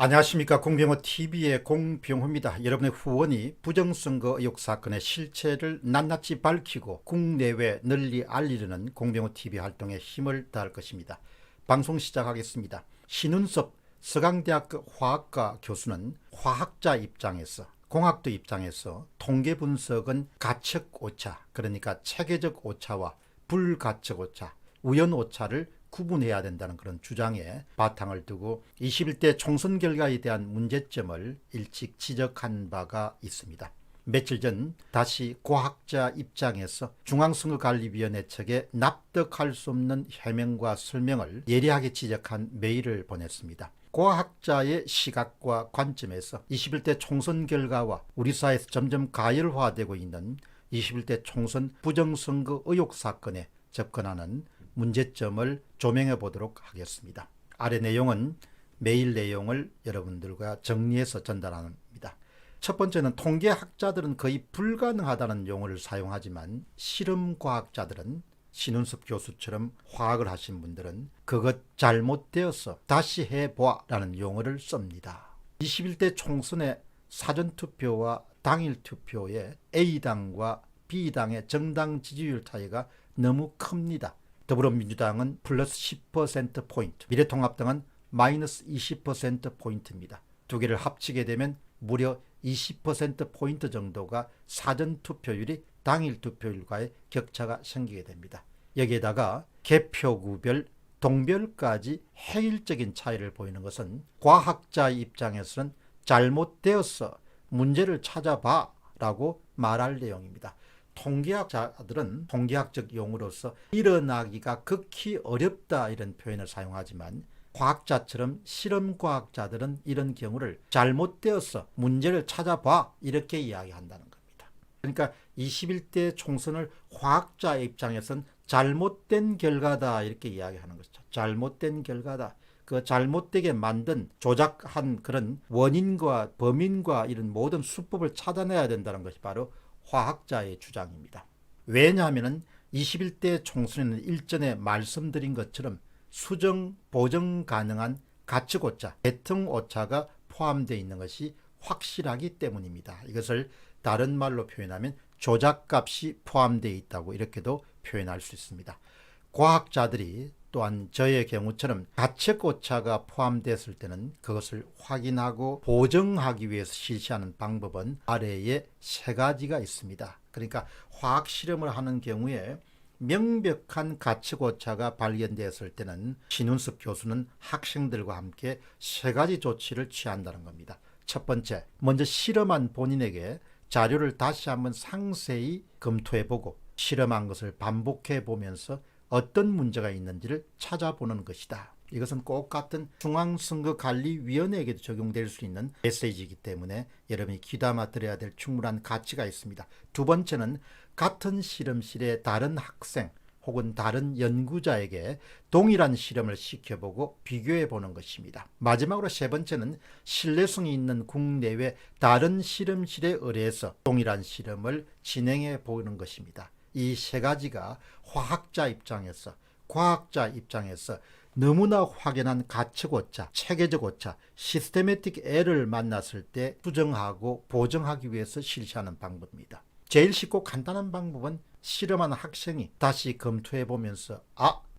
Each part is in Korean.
안녕하십니까. 공병호TV의 공병호입니다. 여러분의 후원이 부정선거 의혹 사건의 실체를 낱낱이 밝히고 국내외 널리 알리려는 공병호TV 활동에 힘을 다할 것입니다. 방송 시작하겠습니다. 신운섭 서강대학교 화학과 교수는 화학자 입장에서 공학도 입장에서 통계 분석은 가측 오차, 그러니까 체계적 오차와 불가측 오차, 우연 오차를 구분해야 된다는 그런 주장에 바탕을 두고 21대 총선 결과에 대한 문제점을 일찍 지적한 바가 있습니다. 며칠 전 다시 과학자 입장에서 중앙선거관리위원회 측에 납득할 수 없는 해명과 설명을 예리하게 지적한 메일을 보냈습니다. 과학자의 시각과 관점에서 21대 총선 결과와 우리 사회에서 점점 가열화되고 있는 21대 총선 부정선거 의혹 사건에 접근하는 문제점을 조명해 보도록 하겠습니다. 아래 내용은 메일 내용을 여러분들과 정리해서 전달합니다. 첫 번째는 통계학자들은 거의 불가능하다는 용어를 사용하지만 실험과학자들은 신운섭 교수처럼 화학을 하신 분들은 그것 잘못되어서 다시 해보아 라는 용어를 씁니다. 21대 총선의 사전투표와 당일투표에 A당과 B당의 정당 지지율 차이가 너무 큽니다. 더불어민주당은 플러스 10%포인트, 미래통합당은 마이너스 20%포인트입니다. 두 개를 합치게 되면 무려 20%포인트 정도가 사전투표율이 당일투표율과의 격차가 생기게 됩니다. 여기에다가 개표구별, 동별까지 획일적인 차이를 보이는 것은 과학자의 입장에서는 잘못되어서 문제를 찾아봐 라고 말할 내용입니다. 통계학자들은 통계학적 용어로서 일어나기가 극히 어렵다 이런 표현을 사용하지만 과학자처럼 실험과학자들은 이런 경우를 잘못되어서 문제를 찾아봐 이렇게 이야기한다는 겁니다. 그러니까 21대 총선을 과학자의 입장에서는 잘못된 결과다 이렇게 이야기하는 것이죠. 잘못된 결과다. 그 잘못되게 만든 조작한 그런 원인과 범인과 이런 모든 수법을 찾아내야 된다는 것이 바로 화학자의 주장입니다. 왜냐하면 21대 총선에는 일전에 말씀드린 것처럼 수정, 보정 가능한 가측오차, 대통오차가 포함되어 있는 것이 확실하기 때문입니다. 이것을 다른 말로 표현하면 조작값이 포함되어 있다고 이렇게도 표현할 수 있습니다. 과학자들이 또한 저의 경우처럼 가측오차가 포함됐을 때는 그것을 확인하고 보정하기 위해서 실시하는 방법은 아래에 세 가지가 있습니다. 그러니까 화학실험을 하는 경우에 명백한 가측오차가 발견되었을 때는 신운섭 교수는 학생들과 함께 세 가지 조치를 취한다는 겁니다. 첫 번째, 먼저 실험한 본인에게 자료를 다시 한번 상세히 검토해보고 실험한 것을 반복해 보면서 어떤 문제가 있는지를 찾아보는 것이다. 이것은 꼭 같은 중앙선거관리위원회에게도 적용될 수 있는 메시지이기 때문에 여러분이 귀담아 들어야 될 충분한 가치가 있습니다. 두 번째는 같은 실험실의 다른 학생 혹은 다른 연구자에게 동일한 실험을 시켜보고 비교해 보는 것입니다. 마지막으로 세 번째는 신뢰성이 있는 국내외 다른 실험실에 의뢰해서 동일한 실험을 진행해 보는 것입니다. 이 세 가지가 화학자 입장에서, 과학자 입장에서 너무나 확연한 가측오차, 체계적 오차, 시스테매틱 에러를 만났을 때 수정하고 보정하기 위해서 실시하는 방법입니다. 제일 쉽고 간단한 방법은 실험하는 학생이 다시 검토해 보면서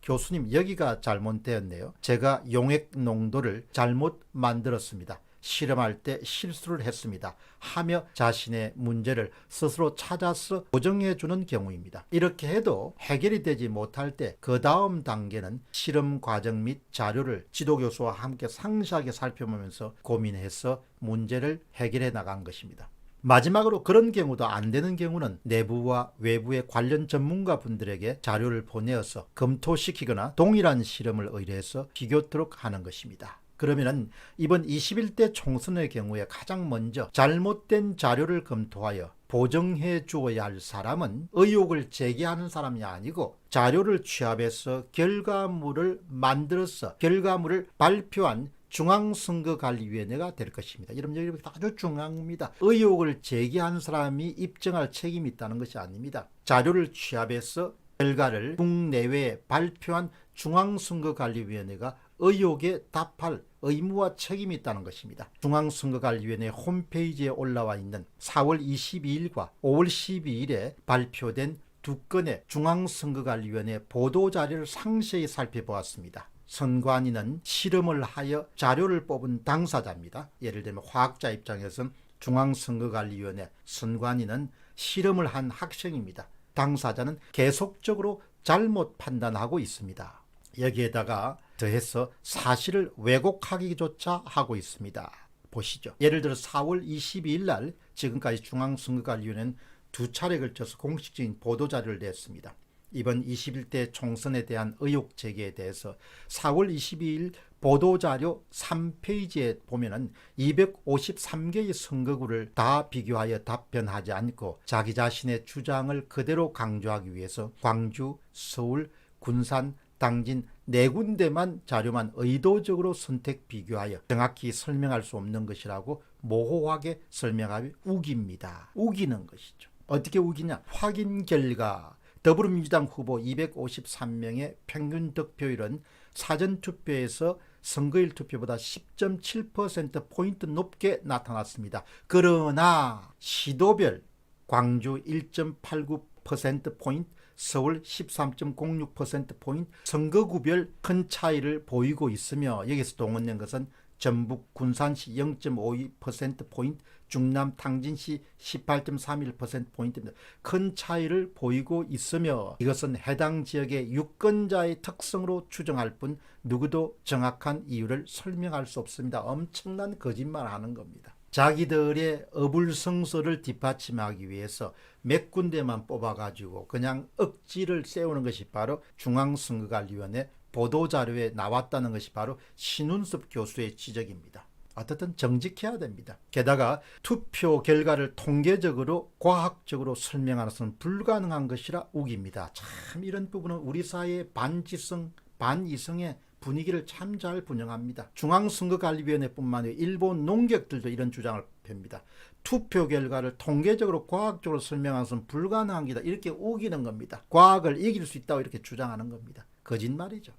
교수님 여기가 잘못되었네요. 제가 용액 농도를 잘못 만들었습니다. 실험할 때 실수를 했습니다. 하며 자신의 문제를 스스로 찾아서 보정해 주는 경우입니다. 이렇게 해도 해결이 되지 못할 때 그 다음 단계는 실험 과정 및 자료를 지도교수와 함께 상세하게 살펴보면서 고민해서 문제를 해결해 나간 것입니다. 마지막으로 그런 경우도 안 되는 경우는 내부와 외부의 관련 전문가 분들에게 자료를 보내어서 검토시키거나 동일한 실험을 의뢰해서 비교토록 하는 것입니다. 그러면은 이번 21대 총선의 경우에 가장 먼저 잘못된 자료를 검토하여 보정해 주어야 할 사람은 의혹을 제기하는 사람이 아니고 자료를 취합해서 결과물을 만들어서 결과물을 발표한 중앙선거관리위원회가 될 것입니다. 여러분 아주 중요합니다. 의혹을 제기한 사람이 입증할 책임이 있다는 것이 아닙니다. 자료를 취합해서 결과를 국내외에 발표한 중앙선거관리위원회가 의혹에 답할 의무와 책임이 있다는 것입니다. 중앙선거관리위원회 홈페이지에 올라와 있는 4월 22일과 5월 12일에 발표된 두 건의 중앙선거관리위원회 보도자료를 상세히 살펴보았습니다. 선관위는 실험을 하여 자료를 뽑은 당사자입니다. 예를 들면 화학자 입장에서는 중앙선거관리위원회 선관위는 실험을 한 학생입니다. 당사자는 계속적으로 잘못 판단하고 있습니다. 여기에다가 더해서 사실을 왜곡하기조차 하고 있습니다. 보시죠. 예를 들어 4월 22일 날 지금까지 중앙선거관리위원회는 두 차례에 걸쳐서 공식적인 보도자료를 냈습니다. 이번 21대 총선에 대한 의혹 제기에 대해서 4월 22일 보도자료 3페이지에 보면은 253개의 선거구를 다 비교하여 답변하지 않고 자기 자신의 주장을 그대로 강조하기 위해서 광주, 서울, 군산, 당진 4군데만 자료만 의도적으로 선택 비교하여 정확히 설명할 수 없는 것이라고 모호하게 설명하며 우깁니다. 우기는 것이죠. 어떻게 우기냐? 확인 결과 더불어민주당 후보 253명의 평균 득표율은 사전투표에서 선거일 투표보다 10.7%포인트 높게 나타났습니다. 그러나 시도별 광주 1.89%포인트, 서울 13.06%포인트, 선거구별 큰 차이를 보이고 있으며 여기서 동원된 것은 전북 군산시 0.52%포인트, 중남 당진시 18.31%포인트입니다. 큰 차이를 보이고 있으며 이것은 해당 지역의 유권자의 특성으로 추정할 뿐 누구도 정확한 이유를 설명할 수 없습니다. 엄청난 거짓말하는 겁니다. 자기들의 어불성설을 뒷받침하기 위해서 몇 군데만 뽑아가지고 그냥 억지를 세우는 것이 바로 중앙선거관리위원회 보도자료에 나왔다는 것이 바로 신운섭 교수의 지적입니다. 어떻든 정직해야 됩니다. 게다가 투표 결과를 통계적으로 과학적으로 설명하는 것은 불가능한 것이라 우깁니다. 참 이런 부분은 우리 사회의 반지성, 반이성의 분위기를 참 잘 분영합니다. 중앙선거관리위원회뿐만 아니라 일본 농객들도 이런 주장을 펴니다. 투표 결과를 통계적으로 과학적으로 설명하는 것은 불가능한 기다. 이렇게 우기는 겁니다. 과학을 이길 수 있다고 이렇게 주장하는 겁니다. 거짓말이죠.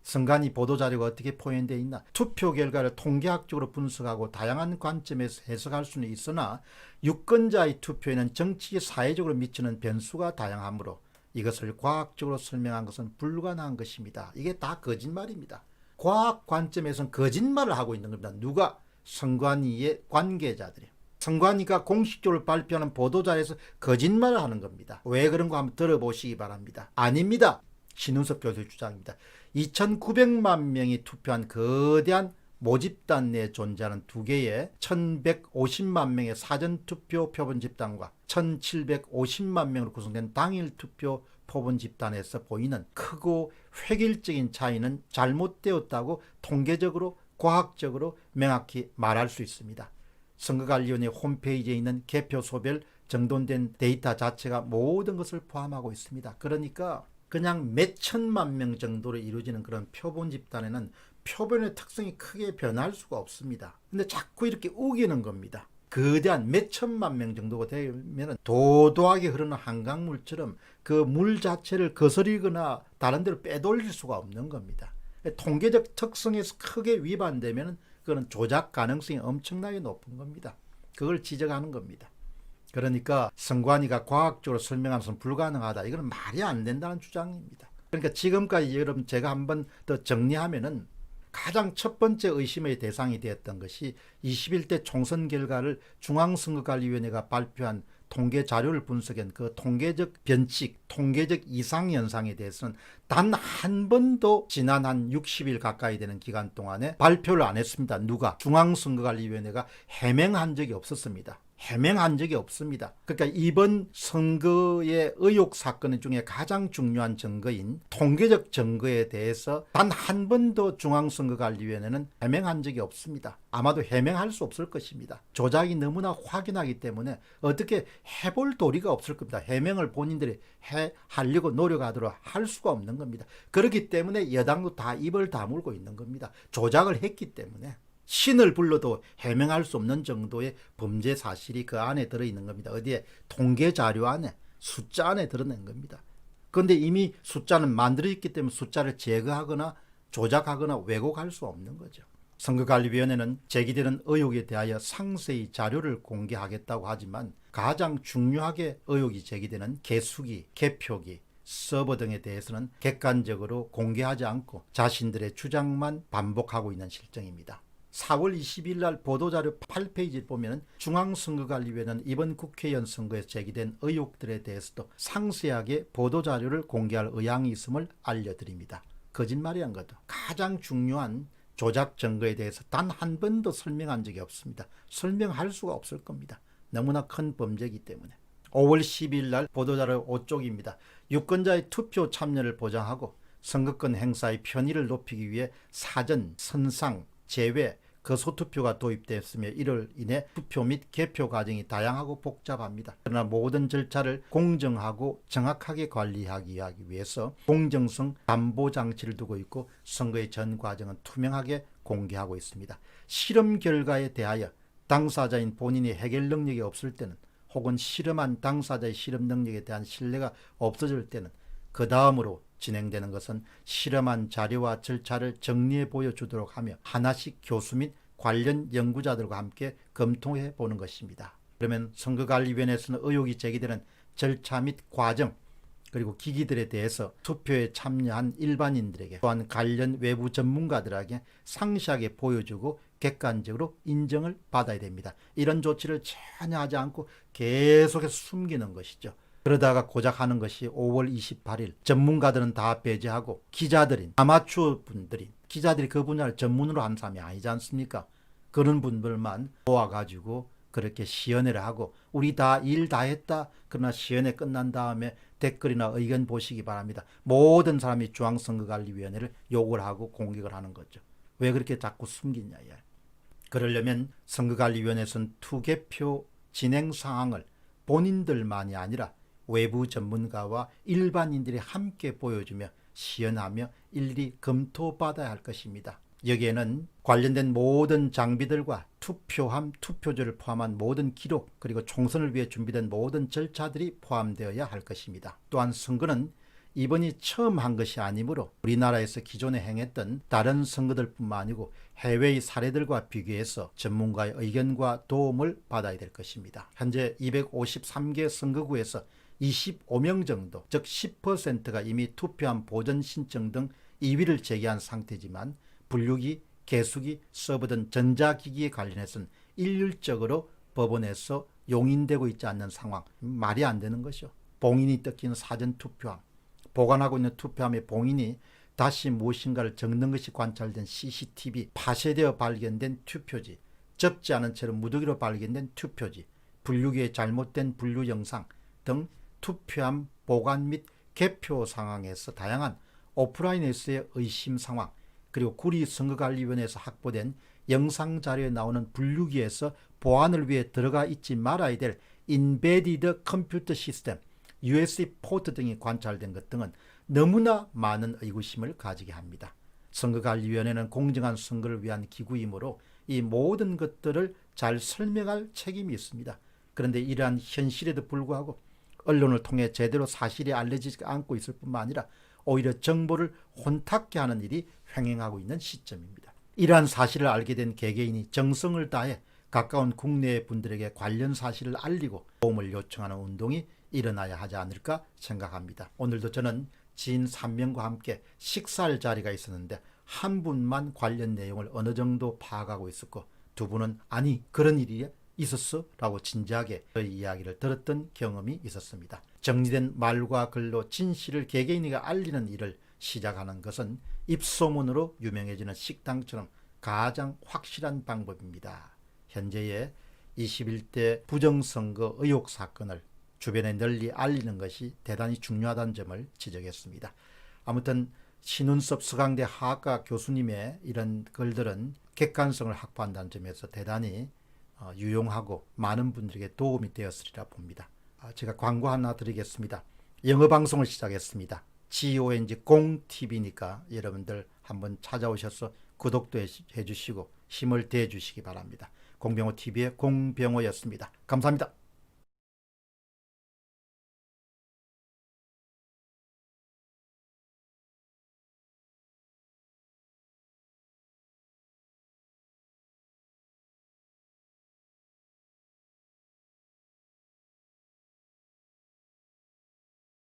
선관위 보도자료가 어떻게 포함되어 있나? 투표 결과를 통계학적으로 분석하고 다양한 관점에서 해석할 수는 있으나 유권자의 투표에는 정치, 사회적으로 미치는 변수가 다양하므로 이것을 과학적으로 설명한 것은 불가능한 것입니다. 이게 다 거짓말입니다. 과학 관점에서는 거짓말을 하고 있는 겁니다. 누가? 선관위의 관계자들이요. 선관위가 공식적으로 발표하는 보도자료에서 거짓말을 하는 겁니다. 왜 그런 거 한번 들어보시기 바랍니다. 아닙니다. 신운섭 교수의 주장입니다. 2,900만 명이 투표한 거대한 모집단 내에 존재하는 두 개의 1,150만 명의 사전투표 표본 집단과 1,750만 명으로 구성된 당일 투표 표본 집단에서 보이는 크고 획일적인 차이는 잘못되었다고 통계적으로 과학적으로 명확히 말할 수 있습니다. 선거관리위원회 홈페이지에 있는 개표소별 정돈된 데이터 자체가 모든 것을 포함하고 있습니다. 그러니까 그냥 몇 천만 명 정도로 이루어지는 그런 표본 집단에는 표본의 특성이 크게 변할 수가 없습니다. 근데 자꾸 이렇게 우기는 겁니다. 거대한 몇 천만 명 정도가 되면 도도하게 흐르는 한강물처럼 그 물 자체를 거스리거나 다른 데로 빼돌릴 수가 없는 겁니다. 통계적 특성에서 크게 위반되면 그건 조작 가능성이 엄청나게 높은 겁니다. 그걸 지적하는 겁니다. 그러니까 선관위가 과학적으로 설명하는 것은 불가능하다. 이건 말이 안 된다는 주장입니다. 그러니까 지금까지 여러분 제가 한번 더 정리하면은 가장 첫 번째 의심의 대상이 되었던 것이 21대 총선 결과를 중앙선거관리위원회가 발표한 통계 자료를 분석한 그 통계적 변칙, 통계적 이상 현상에 대해서는 단 한 번도 지난 한 60일 가까이 되는 기간 동안에 발표를 안 했습니다. 누가? 중앙선거관리위원회가 해명한 적이 없었습니다. 해명한 적이 없습니다. 그러니까 이번 선거의 의혹 사건 중에 가장 중요한 증거인 통계적 증거에 대해서 단 한 번도 중앙선거관리위원회는 해명한 적이 없습니다. 아마도 해명할 수 없을 것입니다. 조작이 너무나 확인하기 때문에 어떻게 해볼 도리가 없을 겁니다. 해명을 본인들이 하려고 노력하도록 할 수가 없는 겁니다. 그렇기 때문에 여당도 다 입을 다물고 있는 겁니다. 조작을 했기 때문에. 신을 불러도 해명할 수 없는 정도의 범죄 사실이 그 안에 들어있는 겁니다. 어디에? 통계 자료 안에, 숫자 안에 드러낸 겁니다. 그런데 이미 숫자는 만들어 있기 때문에 숫자를 제거하거나 조작하거나 왜곡할 수 없는 거죠. 선거관리위원회는 제기되는 의혹에 대하여 상세히 자료를 공개하겠다고 하지만 가장 중요하게 의혹이 제기되는 개수기, 개표기, 서버 등에 대해서는 객관적으로 공개하지 않고 자신들의 주장만 반복하고 있는 실정입니다. 4월 20일 날 보도자료 8페이지를 보면 중앙선거관리위원회는 이번 국회의원 선거에 제기된 의혹들에 대해서도 상세하게 보도자료를 공개할 의향이 있음을 알려드립니다. 거짓말이 한 것도 가장 중요한 조작 증거에 대해서 단 한 번도 설명한 적이 없습니다. 설명할 수가 없을 겁니다. 너무나 큰 범죄이기 때문에. 5월 12일 날 보도자료 5쪽입니다. 유권자의 투표 참여를 보장하고 선거권 행사의 편의를 높이기 위해 사전, 선상, 제외, 거소투표가 도입되었으며 이를 인해 투표 및 개표 과정이 다양하고 복잡합니다. 그러나 모든 절차를 공정하고 정확하게 관리하기 위해서 공정성 담보 장치를 두고 있고 선거의 전 과정은 투명하게 공개하고 있습니다. 실험 결과에 대하여 당사자인 본인이 해결 능력이 없을 때는 혹은 실험한 당사자의 실험 능력에 대한 신뢰가 없어질 때는 그 다음으로 진행되는 것은 실험한 자료와 절차를 정리해 보여주도록 하며 하나씩 교수 및 관련 연구자들과 함께 검토해 보는 것입니다. 그러면 선거관리위원회에서는 의혹이 제기되는 절차 및 과정 그리고 기기들에 대해서 투표에 참여한 일반인들에게 또한 관련 외부 전문가들에게 상세하게 보여주고 객관적으로 인정을 받아야 됩니다. 이런 조치를 전혀 하지 않고 계속해서 숨기는 것이죠. 그러다가 고작 하는 것이 5월 28일 전문가들은 다 배제하고 기자들인 아마추어 분들이 기자들이 그 분야를 전문으로 한 사람이 아니지 않습니까? 그런 분들만 모아가지고 그렇게 시연회를 하고 우리 다 일 다 했다. 그러나 시연회 끝난 다음에 댓글이나 의견 보시기 바랍니다. 모든 사람이 중앙선거관리위원회를 욕을 하고 공격을 하는 거죠. 왜 그렇게 자꾸 숨기냐. 그러려면 선거관리위원회에서는 투개표 진행 상황을 본인들만이 아니라 외부 전문가와 일반인들이 함께 보여주며 시연하며 일일이 검토받아야 할 것입니다. 여기에는 관련된 모든 장비들과 투표함, 투표지를 포함한 모든 기록 그리고 총선을 위해 준비된 모든 절차들이 포함되어야 할 것입니다. 또한 선거는 이번이 처음 한 것이 아니므로 우리나라에서 기존에 행했던 다른 선거들뿐만 아니고 해외의 사례들과 비교해서 전문가의 의견과 도움을 받아야 될 것입니다. 현재 253개 선거구에서 25명 정도, 즉 10%가 이미 투표함 보전 신청 등 이의를 제기한 상태지만 분류기, 개수기, 서버 등 전자기기에 관련해서는 일률적으로 법원에서 용인되고 있지 않는 상황, 말이 안 되는 것이죠. 봉인이 뜯기는 사전투표함, 보관하고 있는 투표함의 봉인이 다시 무엇인가를 적는 것이 관찰된 CCTV, 파쇄되어 발견된 투표지, 접지 않은 채로 무더기로 발견된 투표지, 분류기의 잘못된 분류 영상 등 투표함 보관 및 개표 상황에서 다양한 오프라인에서의 의심 상황, 그리고 구리선거관리위원회에서 확보된 영상자료에 나오는 분류기에서 보안을 위해 들어가 있지 말아야 될 인베디드 컴퓨터 시스템, USB 포트 등이 관찰된 것 등은 너무나 많은 의구심을 가지게 합니다. 선거관리위원회는 공정한 선거를 위한 기구이므로 이 모든 것들을 잘 설명할 책임이 있습니다. 그런데 이러한 현실에도 불구하고 언론을 통해 제대로 사실이 알려지지 않고 있을 뿐만 아니라 오히려 정보를 혼탁케 하는 일이 횡행하고 있는 시점입니다. 이러한 사실을 알게 된 개개인이 정성을 다해 가까운 국내 분들에게 관련 사실을 알리고 도움을 요청하는 운동이 일어나야 하지 않을까 생각합니다. 오늘도 저는 지인 3명과 함께 식사할 자리가 있었는데 한 분만 관련 내용을 어느 정도 파악하고 있었고 두 분은 아니 그런 일이 있었어? 라고 진지하게 그 이야기를 들었던 경험이 있었습니다. 정리된 말과 글로 진실을 개개인에게 알리는 일을 시작하는 것은 입소문으로 유명해지는 식당처럼 가장 확실한 방법입니다. 현재의 21대 부정선거 의혹 사건을 주변에 널리 알리는 것이 대단히 중요하다는 점을 지적했습니다. 아무튼 신운섭 서강대 화학과 교수님의 이런 글들은 객관성을 확보한다는 점에서 대단히 유용하고 많은 분들에게 도움이 되었으리라 봅니다. 제가 광고 하나 드리겠습니다. 영어 방송을 시작했습니다. GONG 공TV니까 여러분들 한번 찾아오셔서 구독도 해주시고 힘을 대주시기 바랍니다. 공병호TV의 공병호였습니다. 감사합니다.